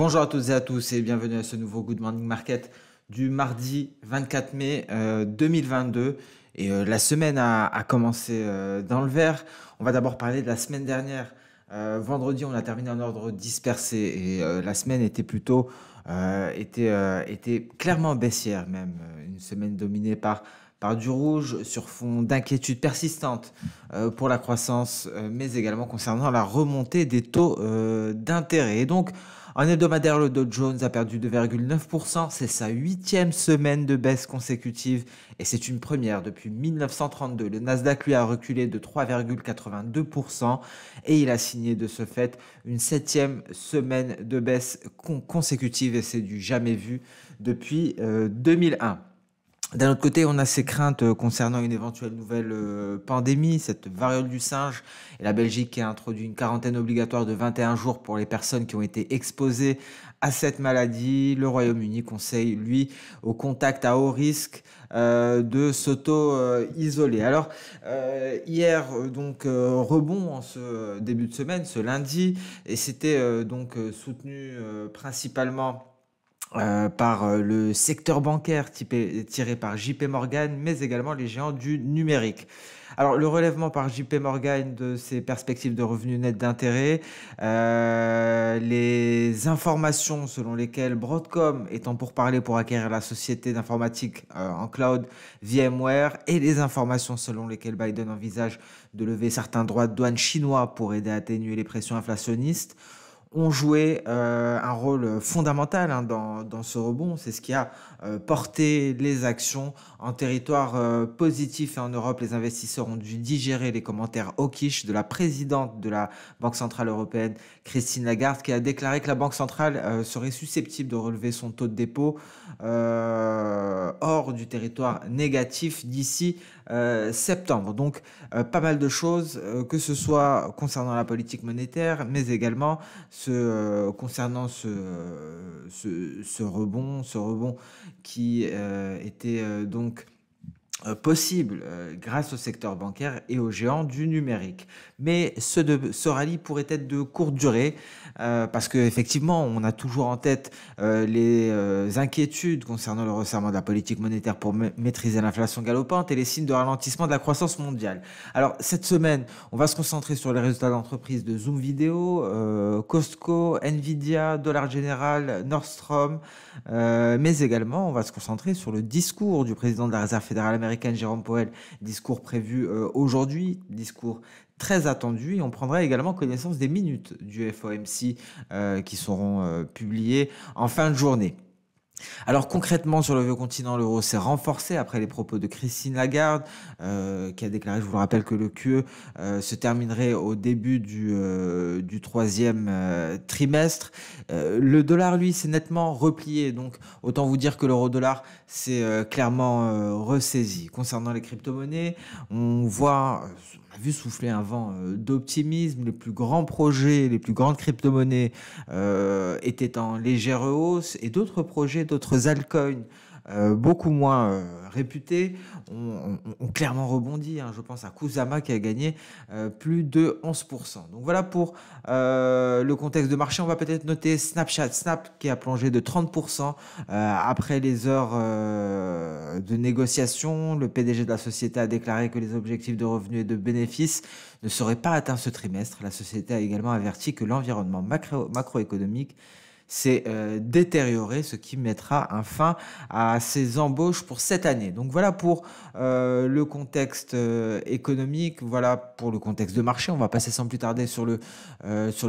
Bonjour à toutes et à tous et bienvenue à ce nouveau Good Morning Market du mardi 24 mai 2022. La semaine a commencé dans le vert. On va d'abord parler de la semaine dernière. Vendredi, on a terminé en ordre dispersé et la semaine était était clairement baissière même. Une semaine dominée par du rouge sur fond d'inquiétude persistante pour la croissance, mais également concernant la remontée des taux d'intérêt. Et donc, en hebdomadaire, le Dow Jones a perdu 2,9%. C'est sa huitième semaine de baisse consécutive et c'est une première depuis 1932. Le Nasdaq, lui, a reculé de 3,82% et il a signé de ce fait une septième semaine de baisse consécutive et c'est du jamais vu depuis 2001. D'un autre côté, on a ces craintes concernant une éventuelle nouvelle pandémie, cette variole du singe, et la Belgique qui a introduit une quarantaine obligatoire de 21 jours pour les personnes qui ont été exposées à cette maladie. Le Royaume-Uni conseille, lui, au contact à haut risque, de s'auto-isoler. Alors, hier, rebond en ce début de semaine, ce lundi, et c'était soutenu principalement par le secteur bancaire tiré par JP Morgan, mais également les géants du numérique. Alors, le relèvement par JP Morgan de ses perspectives de revenus nets d'intérêt, les informations selon lesquelles Broadcom est en pourparlers pour acquérir la société d'informatique en cloud VMware et les informations selon lesquelles Biden envisage de lever certains droits de douane chinois pour aider à atténuer les pressions inflationnistes ont joué un rôle fondamental dans ce rebond. C'est ce qui a porté les actions en territoire positif. Et en Europe, les investisseurs ont dû digérer les commentaires hawkish de la présidente de la Banque Centrale Européenne, Christine Lagarde, qui a déclaré que la Banque Centrale serait susceptible de relever son taux de dépôt hors du territoire négatif d'ici septembre. Donc, pas mal de choses, que ce soit concernant la politique monétaire, mais également concernant ce rebond qui était possible grâce au secteur bancaire et aux géants du numérique. Mais ce rallye pourrait être de courte durée parce qu'effectivement, on a toujours en tête les inquiétudes concernant le resserrement de la politique monétaire pour maîtriser l'inflation galopante et les signes de ralentissement de la croissance mondiale. Alors, cette semaine, on va se concentrer sur les résultats d'entreprise de Zoom Video, Costco, Nvidia, Dollar General, Nordstrom, mais également, on va se concentrer sur le discours du président de la Réserve fédérale américaine, Jérôme Powell, discours prévu aujourd'hui, discours très attendu, et on prendra également connaissance des minutes du FOMC qui seront publiées en fin de journée. Alors concrètement, sur le vieux continent, l'euro s'est renforcé après les propos de Christine Lagarde, qui a déclaré, je vous le rappelle, que le QE se terminerait au début du troisième trimestre. Le dollar, lui, s'est nettement replié, donc autant vous dire que l'euro-dollar s'est clairement ressaisi. Concernant les crypto-monnaies, on a vu souffler un vent d'optimisme. Les plus grands projets, les plus grandes crypto-monnaies étaient en légère hausse et d'autres projets, d'autres altcoins beaucoup moins réputés ont clairement rebondi. Je pense à Kusama qui a gagné plus de 11%. Donc voilà pour le contexte de marché. On va peut-être noter Snap qui a plongé de 30% après les heures de négociation. Le PDG de la société a déclaré que les objectifs de revenus et de bénéfices ne seraient pas atteints ce trimestre. La société a également averti que l'environnement macroéconomique s'est détérioré, ce qui mettra un fin à ces embauches pour cette année. Donc voilà pour le contexte économique, voilà pour le contexte de marché. On va passer sans plus tarder sur le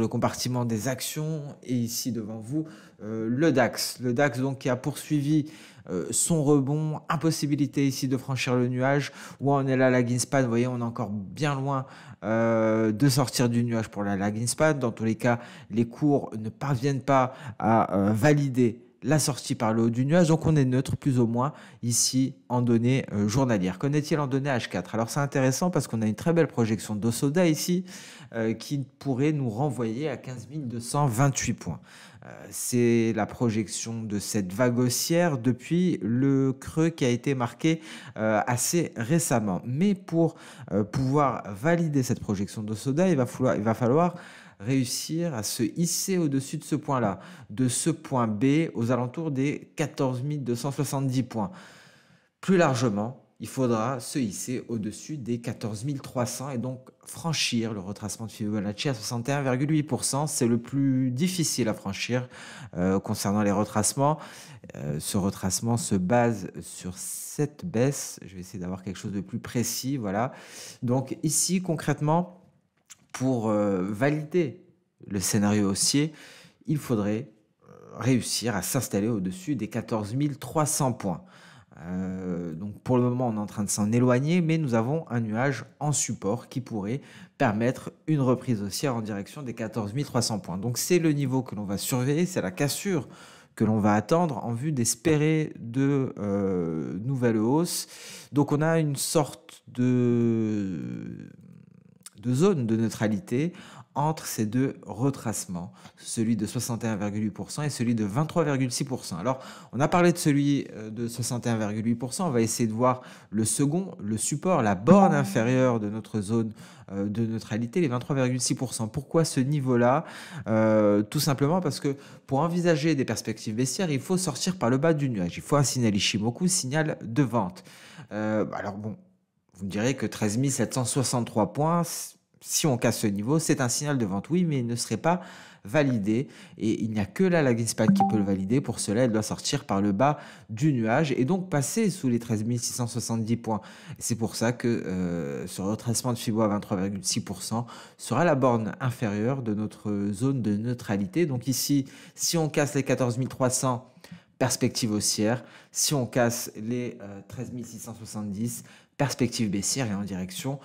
compartiment des actions. Et ici devant vous, le DAX. Le DAX donc qui a poursuivi son rebond, impossibilité ici de franchir le nuage. Où en est la lagging span? Vous voyez, on est encore bien loin de sortir du nuage pour la lagging span. Dans tous les cas, les cours ne parviennent pas à valider la sortie par le haut du nuage, donc on est neutre plus ou moins ici en données journalières. Qu'en est-il en données H4? Alors c'est intéressant parce qu'on a une très belle projection d'Osoda ici qui pourrait nous renvoyer à 15 228 points. C'est la projection de cette vague haussière depuis le creux qui a été marqué assez récemment. Mais pour pouvoir valider cette projection d'Osoda, il va falloir réussir à se hisser au-dessus de ce point-là, de ce point B aux alentours des 14 270 points. Plus largement, il faudra se hisser au-dessus des 14 300 et donc franchir le retracement de Fibonacci à 61,8%. C'est le plus difficile à franchir concernant les retracements. Ce retracement se base sur cette baisse. Je vais essayer d'avoir quelque chose de plus précis. Voilà. Donc ici, concrètement, pour valider le scénario haussier, il faudrait réussir à s'installer au-dessus des 14 300 points. Donc pour le moment, on est en train de s'en éloigner, mais nous avons un nuage en support qui pourrait permettre une reprise haussière en direction des 14 300 points. Donc c'est le niveau que l'on va surveiller, c'est la cassure que l'on va attendre en vue d'espérer de nouvelles hausses. Donc on a une sorte de zone de neutralité entre ces deux retracements, celui de 61,8% et celui de 23,6%. Alors, on a parlé de celui de 61,8%, on va essayer de voir le second, le support, la borne inférieure de notre zone de neutralité, les 23,6%. Pourquoi ce niveau-là? Tout simplement parce que pour envisager des perspectives baissières, il faut sortir par le bas du nuage. Il faut un signal Ishimoku, signal de vente. Alors bon, vous me direz que 13 763 points, si on casse ce niveau, c'est un signal de vente, oui, mais il ne serait pas validé. Et il n'y a que la lagging span qui peut le valider. Pour cela, elle doit sortir par le bas du nuage et donc passer sous les 13 670 points. C'est pour ça que ce retracement de Fibo à 23,6% sera la borne inférieure de notre zone de neutralité. Donc ici, si on casse les 14 300, perspective haussière. Si on casse les 13 670, perspective baissière et en direction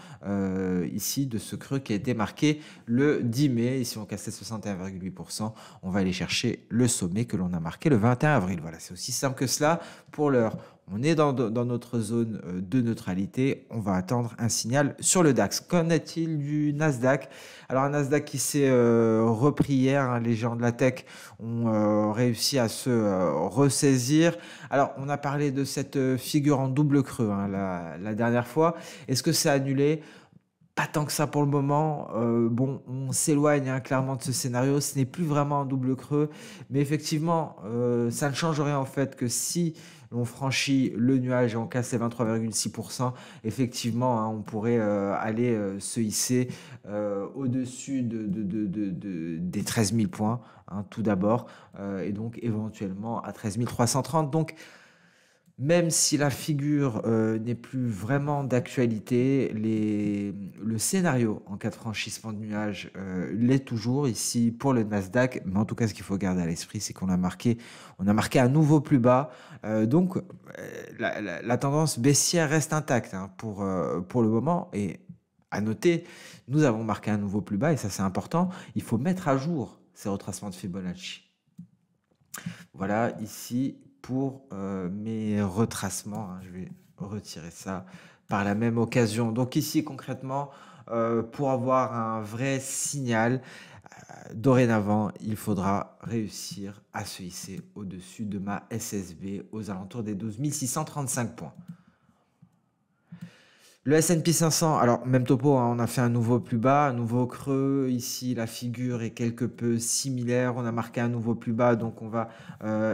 ici de ce creux qui a été marqué le 10 mai. Ici, on casse les 61,8%. On va aller chercher le sommet que l'on a marqué le 21 avril. Voilà, c'est aussi simple que cela. Pour l'heure, on est dans notre zone de neutralité. On va attendre un signal sur le DAX. Qu'en est-il du Nasdaq? Alors, un Nasdaq qui s'est repris hier. Hein, les géants de la tech ont réussi à se ressaisir. Alors, on a parlé de cette figure en double creux hein, la dernière fois. Est-ce que c'est annulé? Pas tant que ça pour le moment. Bon, on s'éloigne hein, clairement de ce scénario. Ce n'est plus vraiment un double creux. Mais effectivement, ça ne change rien en fait que si on franchit le nuage et on casse les 23,6%, effectivement, hein, on pourrait aller se hisser au-dessus des 13 000 points, hein, tout d'abord, et donc éventuellement à 13 330. Donc, même si la figure n'est plus vraiment d'actualité, le scénario en cas de franchissement de nuage l'est toujours ici pour le Nasdaq. Mais en tout cas, ce qu'il faut garder à l'esprit, c'est qu'on a marqué un nouveau plus bas. Donc, la tendance baissière reste intacte hein, pour le moment. Et à noter, nous avons marqué un nouveau plus bas et ça, c'est important. Il faut mettre à jour ces retracements de Fibonacci. Voilà, ici pour mes retracements. Hein, je vais retirer ça par la même occasion. Donc ici, concrètement, pour avoir un vrai signal, dorénavant, il faudra réussir à se hisser au-dessus de ma SSB aux alentours des 12 635 points. Le S&P 500, alors même topo, hein, on a fait un nouveau plus bas, un nouveau creux. Ici, la figure est quelque peu similaire. On a marqué un nouveau plus bas, donc on va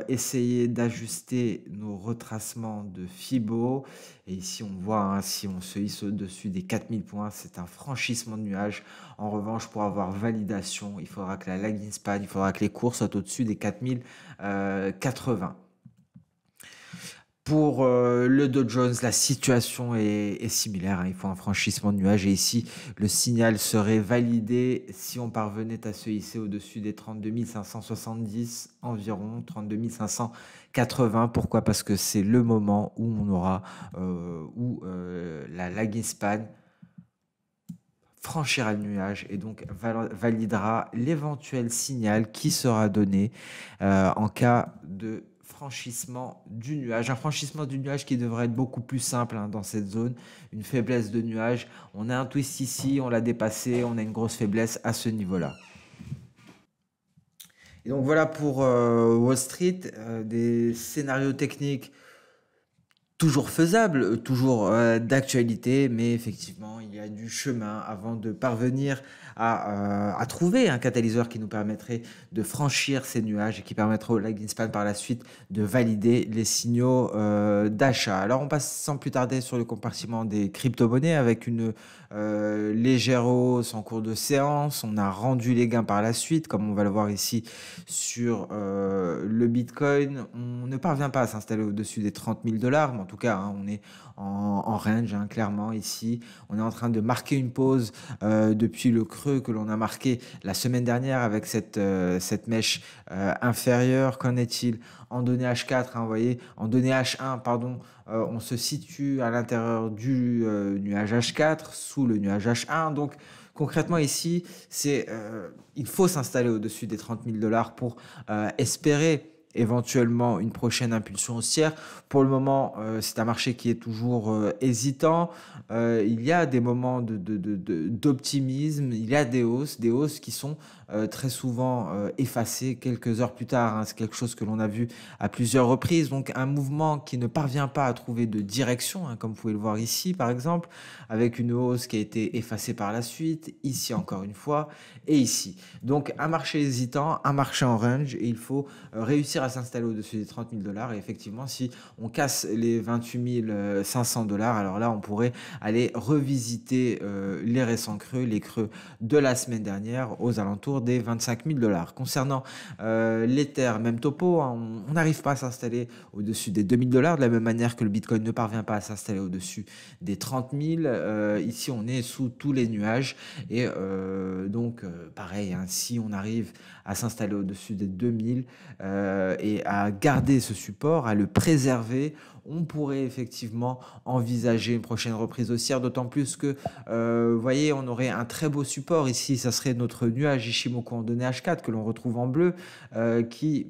essayer d'ajuster nos retracements de Fibo. Et ici, on voit, hein, si on se hisse au-dessus des 4000 points, c'est un franchissement de nuage. En revanche, pour avoir validation, il faudra que la lagging span, il faudra que les cours soient au-dessus des 4080. Pour le Dow Jones, la situation est similaire. Hein. Il faut un franchissement de nuage. Et ici, le signal serait validé si on parvenait à se hisser au-dessus des 32 570 environ, 32 580. Pourquoi? Parce que c'est le moment où on aura la lagging span franchira le nuage et donc validera l'éventuel signal qui sera donné en cas de franchissement du nuage. Un franchissement du nuage qui devrait être beaucoup plus simple hein, dans cette zone. Une faiblesse de nuage. On a un twist ici, on l'a dépassé, on a une grosse faiblesse à ce niveau-là. Et donc voilà pour Wall Street, des scénarios techniques toujours faisable, toujours d'actualité, mais effectivement, il y a du chemin avant de parvenir à trouver un catalyseur qui nous permettrait de franchir ces nuages et qui permettrait au Laginspan par la suite de valider les signaux d'achat. Alors, on passe sans plus tarder sur le compartiment des crypto-monnaies avec une légère hausse en cours de séance. On a rendu les gains par la suite, comme on va le voir ici sur le Bitcoin. On ne parvient pas à s'installer au-dessus des 30 000 dollars, mais en tout cas, hein, on est en range, hein, clairement, ici. On est en train de marquer une pause depuis le creux que l'on a marqué la semaine dernière avec cette mèche inférieure. Qu'en est-il en données H4, hein, vous voyez, en données H1, pardon, on se situe à l'intérieur du nuage H4, sous le nuage H1. Donc, concrètement, ici, il faut s'installer au-dessus des 30 000 dollars pour espérer éventuellement une prochaine impulsion haussière. Pour le moment, c'est un marché qui est toujours hésitant. Il y a des moments d'optimisme, il y a des hausses qui sont très souvent effacées quelques heures plus tard, hein. C'est quelque chose que l'on a vu à plusieurs reprises. Donc un mouvement qui ne parvient pas à trouver de direction, hein, comme vous pouvez le voir ici par exemple, avec une hausse qui a été effacée par la suite, ici encore une fois, et ici. Donc un marché hésitant, un marché en range, et il faut réussir à s'installer au-dessus des 30 000 dollars. Et effectivement, si on casse les 28 500 dollars, alors là, on pourrait aller revisiter les récents creux, les creux de la semaine dernière aux alentours des 25 000 dollars. Concernant l'Ether, même topo, hein, on n'arrive pas à s'installer au-dessus des 2 000 dollars, de la même manière que le Bitcoin ne parvient pas à s'installer au-dessus des 30 000. Ici, on est sous tous les nuages. Et donc, pareil, hein, si on arrive à s'installer au-dessus des 2000 et à garder ce support, à le préserver, on pourrait effectivement envisager une prochaine reprise haussière, d'autant plus que, vous voyez, on aurait un très beau support ici, ça serait notre nuage Ishimoku en données H4 que l'on retrouve en bleu, qui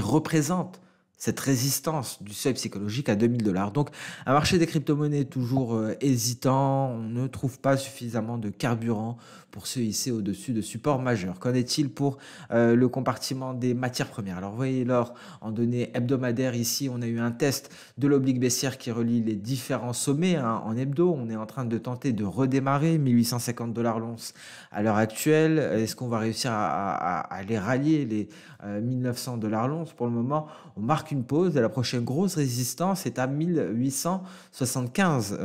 représente cette résistance du seuil psychologique à 2000 dollars. Donc, un marché des crypto-monnaies toujours hésitant, on ne trouve pas suffisamment de carburant pour se hisser au-dessus de supports majeurs. Qu'en est-il pour le compartiment des matières premières? Alors, vous voyez l'or en données hebdomadaires ici, on a eu un test de l'oblique baissière qui relie les différents sommets, hein, en hebdo. On est en train de tenter de redémarrer 1850 dollars l'once à l'heure actuelle. Est-ce qu'on va réussir à les rallier, les 1900 dollars l'once? Pour le moment, on marque une pause et la prochaine grosse résistance est à 1875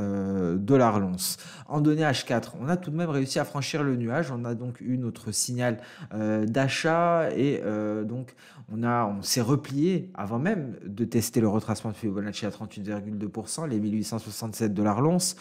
dollars l'once. En données H4, on a tout de même réussi à franchir le nuage. On a donc eu notre signal d'achat et donc on s'est replié avant même de tester le retracement de Fibonacci à 38,2%, les 1867 dollars l'once.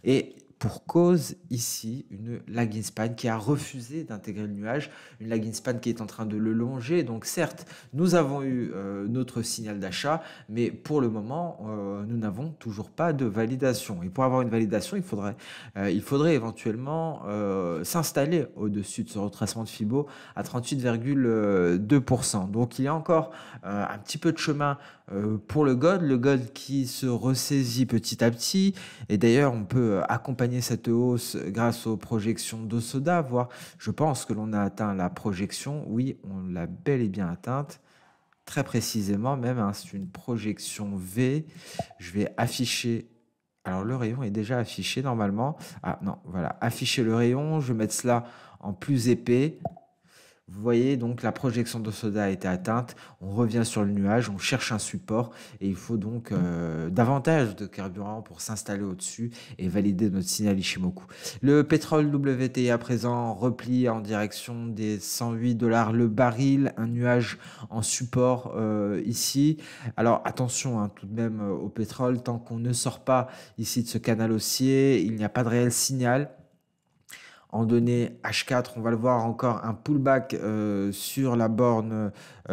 Et pour cause ici une Laginspan qui a refusé d'intégrer le nuage, une Laginspan qui est en train de le longer. Donc certes, nous avons eu notre signal d'achat, mais pour le moment, nous n'avons toujours pas de validation. Et pour avoir une validation, il faudrait éventuellement s'installer au-dessus de ce retracement de Fibo à 38,2%. Donc il y a encore un petit peu de chemin pour le gold qui se ressaisit petit à petit. Et d'ailleurs, on peut accompagner cette hausse grâce aux projections d'Osoda, voire je pense que l'on a atteint la projection. Oui, on l'a bel et bien atteinte, très précisément même, hein, c'est une projection V. Je vais afficher. Alors le rayon est déjà affiché normalement. Ah non, voilà, afficher le rayon. Je vais mettre cela en plus épais. Vous voyez, donc la projection de Soda a été atteinte, on revient sur le nuage, on cherche un support et il faut donc davantage de carburant pour s'installer au-dessus et valider notre signal Ishimoku. Le pétrole WTI à présent replie en direction des 108 dollars le baril, un nuage en support ici. Alors attention, hein, tout de même au pétrole, tant qu'on ne sort pas ici de ce canal haussier, il n'y a pas de réel signal. En données H4, on va le voir encore un pullback sur la borne,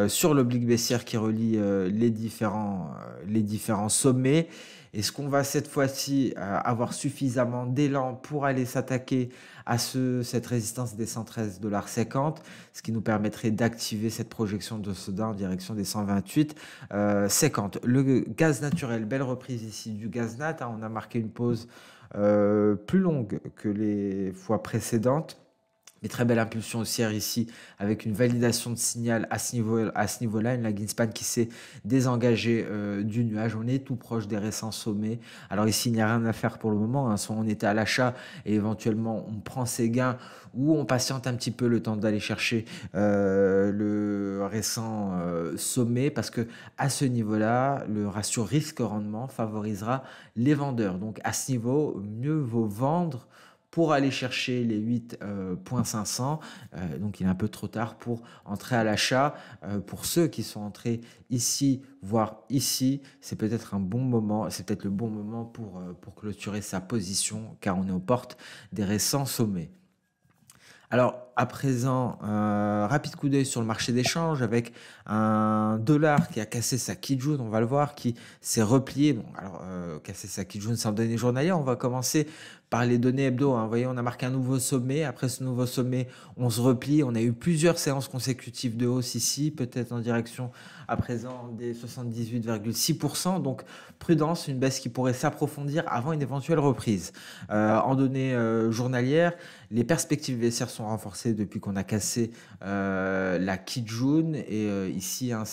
sur l'oblique baissière qui relie les différents sommets. Est-ce qu'on va cette fois-ci avoir suffisamment d'élan pour aller s'attaquer à cette résistance des 113,50 $, ce qui nous permettrait d'activer cette projection de Soda en direction des 128,50 $. Le gaz naturel, belle reprise ici du gaz nat, hein, on a marqué une pause plus longue que les fois précédentes. Mais très belle impulsion haussière ici avec une validation de signal à ce niveau-là, une lagging span qui s'est désengagée du nuage. On est tout proche des récents sommets. Alors ici, il n'y a rien à faire pour le moment, hein. Soit on était à l'achat et éventuellement on prend ses gains ou on patiente un petit peu le temps d'aller chercher le récent sommet parce que à ce niveau-là, le ratio risque-rendement favorisera les vendeurs. Donc à ce niveau, mieux vaut vendre pour aller chercher les 8,500. Donc il est un peu trop tard pour entrer à l'achat. Pour ceux qui sont entrés ici, voire ici, c'est peut-être un bon moment, c'est peut-être le bon moment pour clôturer sa position, car on est aux portes des récents sommets. Alors, à présent, rapide coup d'œil sur le marché d'échange avec un dollar qui a cassé sa Kijun, on va le voir, qui s'est replié. Bon, alors, casser sa Kijun sans données journalières, on va commencer par les données hebdo, hein. Vous voyez, on a marqué un nouveau sommet. Après ce nouveau sommet, on se replie. On a eu plusieurs séances consécutives de hausse ici, peut-être en direction à présent des 78,6%. Donc, prudence, une baisse qui pourrait s'approfondir avant une éventuelle reprise. En données journalières, les perspectives baissières sont renforcées depuis qu'on a cassé la Kijun. Et ici, hein,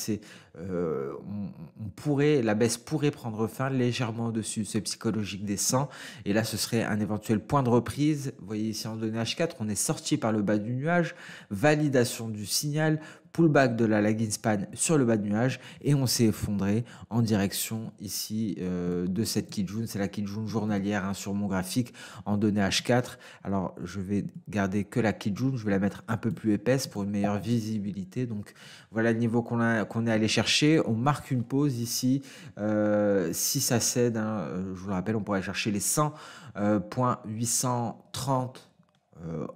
la baisse pourrait prendre fin légèrement au-dessus de ce psychologique des 100. Et là, ce serait un éventuel point de reprise. Vous voyez ici en données H4, on est sorti par le bas du nuage. Validation du signal, pullback de la lagging span sur le bas de nuage et on s'est effondré en direction ici de cette Kijun. C'est la Kijun journalière, hein, sur mon graphique en données H4. Alors je vais garder que la Kijun, je vais la mettre un peu plus épaisse pour une meilleure visibilité. Donc voilà le niveau qu'on est allé chercher. On marque une pause ici. Si ça cède, hein, je vous le rappelle, on pourrait chercher les 100,830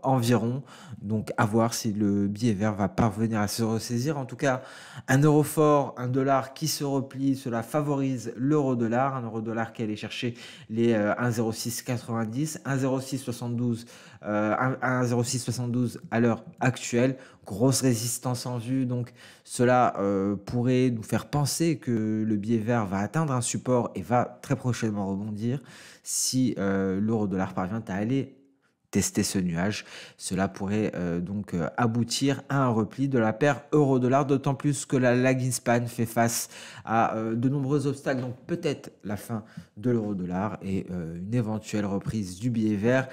environ. Donc à voir si le billet vert va parvenir à se ressaisir. En tout cas, un euro fort, un dollar qui se replie, cela favorise l'euro-dollar. Un euro-dollar qui allait chercher les 1,0690, 1,0672, 1,0672 à l'heure actuelle. Grosse résistance en vue, donc cela pourrait nous faire penser que le billet vert va atteindre un support et va très prochainement rebondir si l'euro-dollar parvient à aller tester ce nuage. Cela pourrait donc aboutir à un repli de la paire euro-dollar, d'autant plus que la lagging span fait face à de nombreux obstacles. Donc peut-être la fin de l'euro-dollar et une éventuelle reprise du billet vert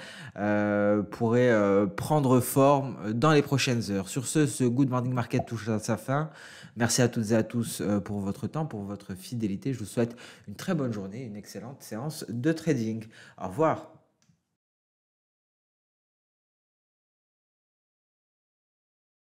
pourrait prendre forme dans les prochaines heures. Sur ce Good Morning Market touche à sa fin. Merci à toutes et à tous pour votre temps, pour votre fidélité. Je vous souhaite une très bonne journée, une excellente séance de trading. Au revoir.